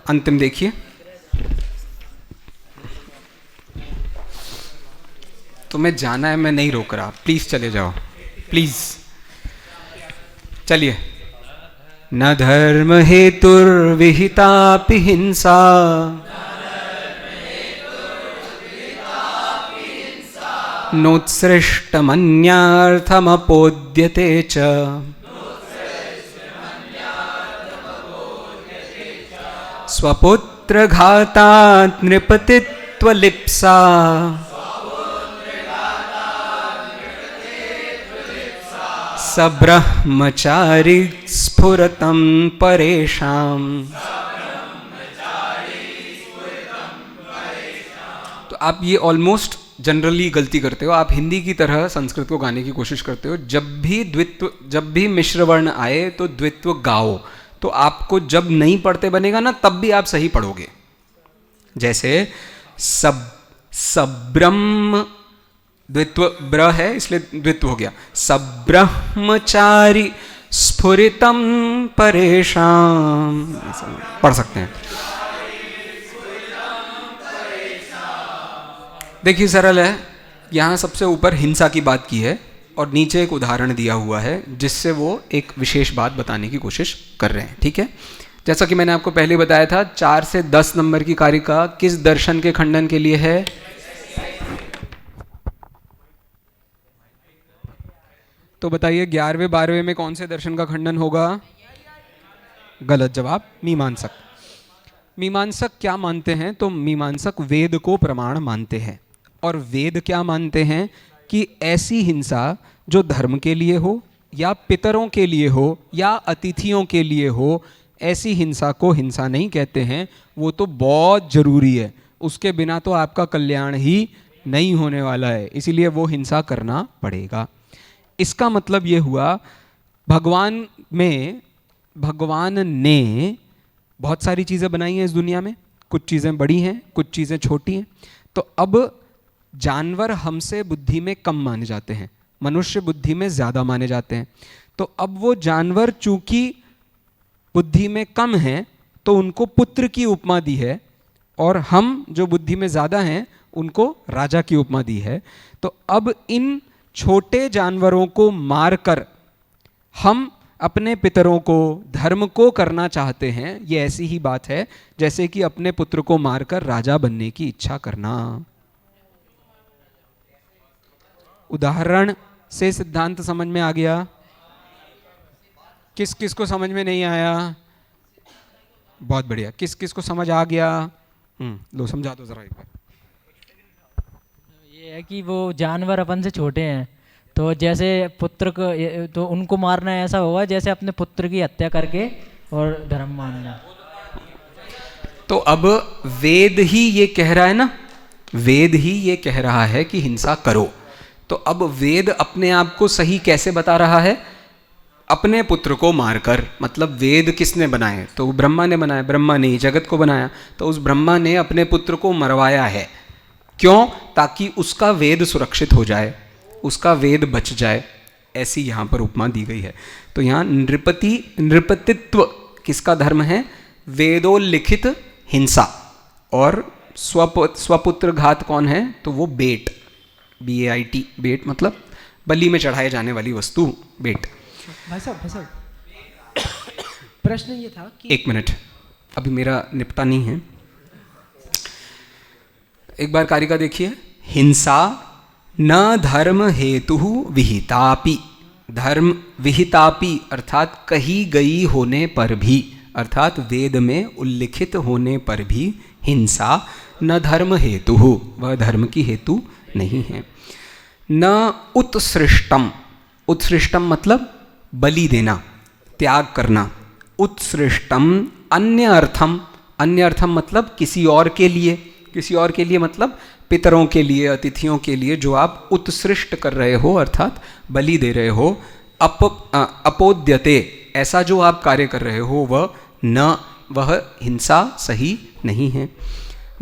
अंतिम देखिए। तुम्हें जाना है, मैं नहीं रोक रहा, प्लीज चले जाओ, प्लीज। चलिए। न धर्म हेतुर्विहितापि हिंसा, नोत्सृष्टमन्यार्थमपोद्यते च, स्वपुत्रघातात् नृपतित्वलिप्सा, सब्रह्मचारी स्फुरतं परेषाम्। तो आप ये ऑलमोस्ट जनरली गलती करते हो, आप हिंदी की तरह संस्कृत को गाने की कोशिश करते हो। जब भी द्वित्व, जब भी मिश्र वर्ण आए तो द्वित्व गाओ। तो आपको जब नहीं पढ़ते बनेगा ना, तब भी आप सही पढ़ोगे। जैसे सब्रह्म, द्वित्व ब्र है इसलिए द्वित्व हो गया। सब्रह्मचारी स्फुरितम परेशान, पढ़ सकते हैं। देखिए सरल है, यहाँ सबसे ऊपर हिंसा की बात की है और नीचे एक उदाहरण दिया हुआ है जिससे वो एक विशेष बात बताने की कोशिश कर रहे हैं। ठीक है, जैसा कि मैंने आपको पहले बताया था, 4 से 10 नंबर की कारिका किस दर्शन के खंडन के लिए है? तो बताइए 11वें 12वें में कौन से दर्शन का खंडन होगा? गलत जवाब, मीमांसक। मीमांसक क्या मानते हैं? तो मीमांसक वेद को प्रमाण मानते हैं। और वेद क्या मानते हैं? कि ऐसी हिंसा जो धर्म के लिए हो, या पितरों के लिए हो, या अतिथियों के लिए हो, ऐसी हिंसा को हिंसा नहीं कहते हैं, वो तो बहुत ज़रूरी है, उसके बिना तो आपका कल्याण ही नहीं होने वाला है, इसीलिए वो हिंसा करना पड़ेगा। इसका मतलब ये हुआ भगवान ने बहुत सारी चीज़ें बनाई हैं इस दुनिया में, कुछ चीज़ें बड़ी हैं, कुछ चीज़ें छोटी हैं। तो अब जानवर हमसे बुद्धि में कम माने जाते हैं, मनुष्य बुद्धि में ज़्यादा माने जाते हैं। तो अब वो जानवर चूंकि बुद्धि में कम हैं तो उनको पुत्र की उपमा दी है, और हम जो बुद्धि में ज़्यादा हैं उनको राजा की उपमा दी है। तो अब इन छोटे जानवरों को मारकर हम अपने पितरों को, धर्म को करना चाहते हैं। ये ऐसी ही बात है जैसे कि अपने पुत्र को मारकर राजा बनने की इच्छा करना। उदाहरण से सिद्धांत समझ में आ गया? किस किस को समझ में नहीं आया? बहुत बढ़िया। किस किस को समझ आ गया? लो समझा दो जरा एक बार। ये है कि वो जानवर अपन से छोटे हैं, तो जैसे पुत्र को, तो उनको मारना ऐसा होगा जैसे अपने पुत्र की हत्या करके और धर्म मानना। तो अब वेद ही ये कह रहा है ना, वेद ही ये कह रहा है कि हिंसा करो। तो अब वेद अपने आप को सही कैसे बता रहा है? अपने पुत्र को मारकर। मतलब वेद किसने बनाए? तो ब्रह्मा ने बनाया, ब्रह्मा ने ही जगत को बनाया। तो उस ब्रह्मा ने अपने पुत्र को मरवाया है। क्यों? ताकि उसका वेद सुरक्षित हो जाए, उसका वेद बच जाए। ऐसी यहाँ पर उपमा दी गई है। तो यहाँ नृपतित्व किसका धर्म है? वेदोल्लिखित हिंसा। और स्वपुत्र घात कौन है? तो वो बेट, BAIT, बेट मतलब बलि में चढ़ाए जाने वाली वस्तु, बेट। भाई साहब प्रश्न ये था कि 1 मिनट, अभी मेरा निपटा नहीं है। एक बार कारिका देखिए। हिंसा न धर्म हेतु विहितापि, धर्म विहितापि अर्थात कही गई होने पर भी, अर्थात वेद में उल्लिखित होने पर भी हिंसा न धर्म हेतु, वह धर्म की हेतु नहीं है। न उत्सृष्टम, उत्सृष्टम मतलब बलि देना, त्याग करना। उत्सृष्टम अन्य अर्थम, अन्य अर्थम मतलब किसी और के लिए, किसी और के लिए मतलब पितरों के लिए, अतिथियों के लिए जो आप उत्सृष्ट कर रहे हो अर्थात बलि दे रहे हो। अपोद्यते, ऐसा जो आप कार्य कर रहे हो वह हिंसा सही नहीं है।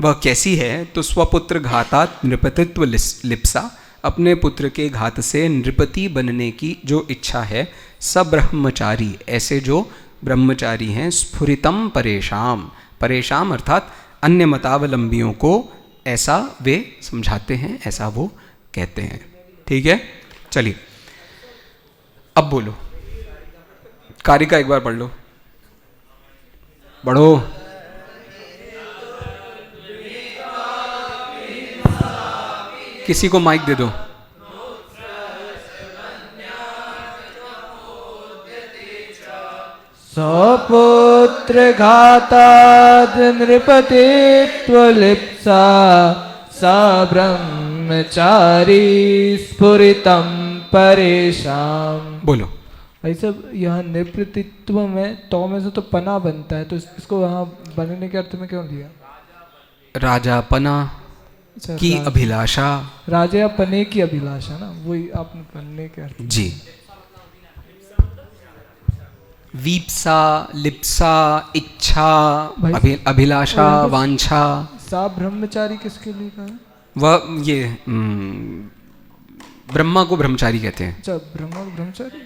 वह कैसी है? तो स्वपुत्र घातात नृपतित्व लिप्सा, अपने पुत्र के घात से नृपति बनने की जो इच्छा है। सब्रह्मचारी, ऐसे जो ब्रह्मचारी हैं। स्फुरितम परेशान, परेशान अर्थात अन्य मतावलंबियों को ऐसा वे समझाते हैं, ऐसा वो कहते हैं। ठीक है, चलिए अब बोलो। कारिका एक बार पढ़ लो, पढ़ो। किसी को माइक दे दो। स्वपुत्र घाताद् नृपतित्व लिप्सा, स ब्रह्मचारी स्फुरितम परेशान। बोलो। भाई साहब यहाँ नृपतित्व में तो में से तो पना बनता है, तो इसको यहाँ बनने के अर्थ में क्यों दिया? राजा पना की अभिलाषा, राजा या पने की अभिलाषा ना, वही आपने बनने के अर्थ। जी। वीप्सा, लिप्सा, इच्छा, अभिलाषा, वांछा। सा ब्रह्मचारी किसके लिए कहा है? वह ये ब्रह्मा को ब्रह्मचारी कहते हैं। अच्छा, ब्रह्मा को ब्रह्मचारी।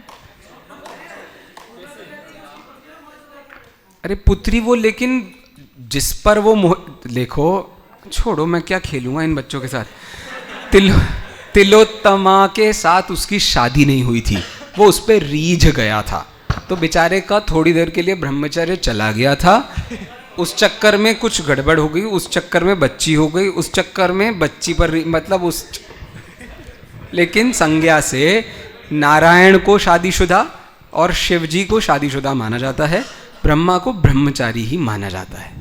अरे पुत्री वो, लेकिन जिस पर वो देखो, छोड़ो मैं क्या खेलूंगा इन बच्चों के साथ। तिलोत्तमा के साथ उसकी शादी नहीं हुई थी, वो उस पर रीझ गया था, तो बेचारे का थोड़ी देर के लिए ब्रह्मचर्य चला गया था। उस चक्कर में कुछ गड़बड़ हो गई, उस चक्कर में बच्ची हो गई, उस चक्कर में बच्ची पर मतलब उस, लेकिन संज्ञा से नारायण को शादीशुदा और शिवजी को शादीशुदा माना जाता है, ब्रह्मा को ब्रह्मचारी ही माना जाता है,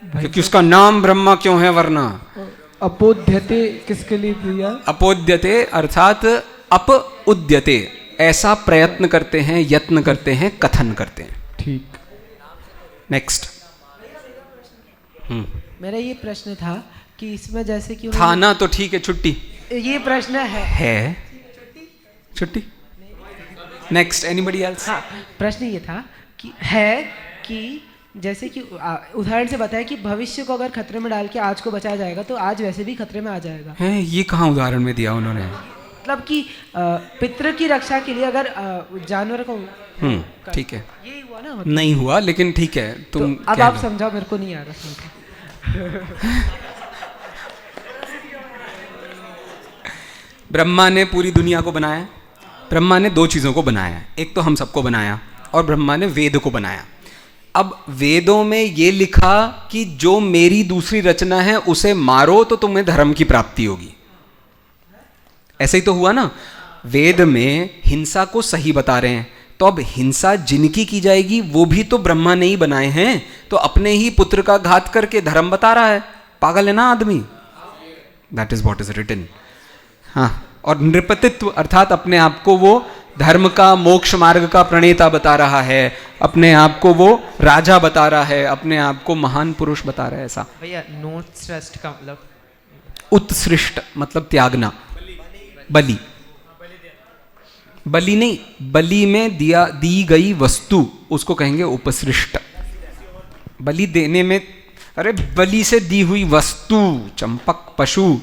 क्योंकि उसका नाम ब्रह्मा क्यों है वरना। अपोद्यते किसके लिए दिया? अपोद्यते अर्थात अप उद्यते, ऐसा प्रयत्न करते हैं, यत्न करते हैं, कथन करते हैं। ठीक। नेक्स्ट। मेरा ये प्रश्न था कि इसमें जैसे कि था ना तो ठीक है, छुट्टी ये प्रश्न है छुट्टी। Next, anybody else? हाँ, प्रश्न ये था कि है कि जैसे कि उदाहरण से बताया कि भविष्य को अगर खतरे में डाल के आज को बचाया जाएगा तो आज वैसे भी खतरे में आ जाएगा। है, ये कहाँ उदाहरण में दिया उन्होंने? मतलब कि पितृ की रक्षा के लिए अगर जानवर को ठीक है, यही हुआ ना? नहीं हुआ लेकिन ठीक है, तुम तो अब कह आप लो। समझाओ, मेरे को नहीं आ रहा समझ। ब्रह्मा ने पूरी दुनिया को बनाया। ब्रह्मा ने दो चीज़ों को बनाया, एक तो हम सबको बनाया और ब्रह्मा ने वेद को बनाया। अब वेदों में ये लिखा कि जो मेरी दूसरी रचना है उसे मारो तो तुम्हें धर्म की प्राप्ति होगी। ऐसे ही तो हुआ ना, वेद में हिंसा को सही बता रहे हैं, तो अब हिंसा जिनकी की जाएगी वो भी तो ब्रह्मा ने ही बनाए हैं, तो अपने ही पुत्र का घात करके धर्म बता रहा है। पागल है ना आदमी? That is what is written. हाँ, और नृपतित्व अर्थात अपने आप को वो धर्म का, मोक्ष मार्ग का प्रणेता बता रहा है, अपने आप को वो राजा बता रहा है, अपने आप को महान पुरुष बता रहा है। ऐसा भैया नोट्सृष्ट का मतलब? उत्सृष्ट मतलब त्यागना। बलि, बलि नहीं, बलि में दी गई वस्तु उसको कहेंगे उपसृष्ट। बलि देने में, अरे बलि से दी हुई वस्तु, चंपक, पशु।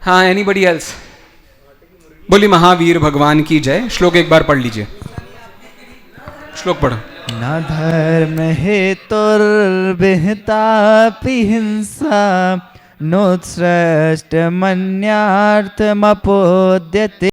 हाँ, एनीबडी एल्स? बोली महावीर भगवान की जय। श्लोक एक बार पढ़ लीजिए, श्लोक पढ़ो। न धर्म हेतुर्विहिता हिंसा नोत्सृष्ट मन्यार्थमपोद्यते।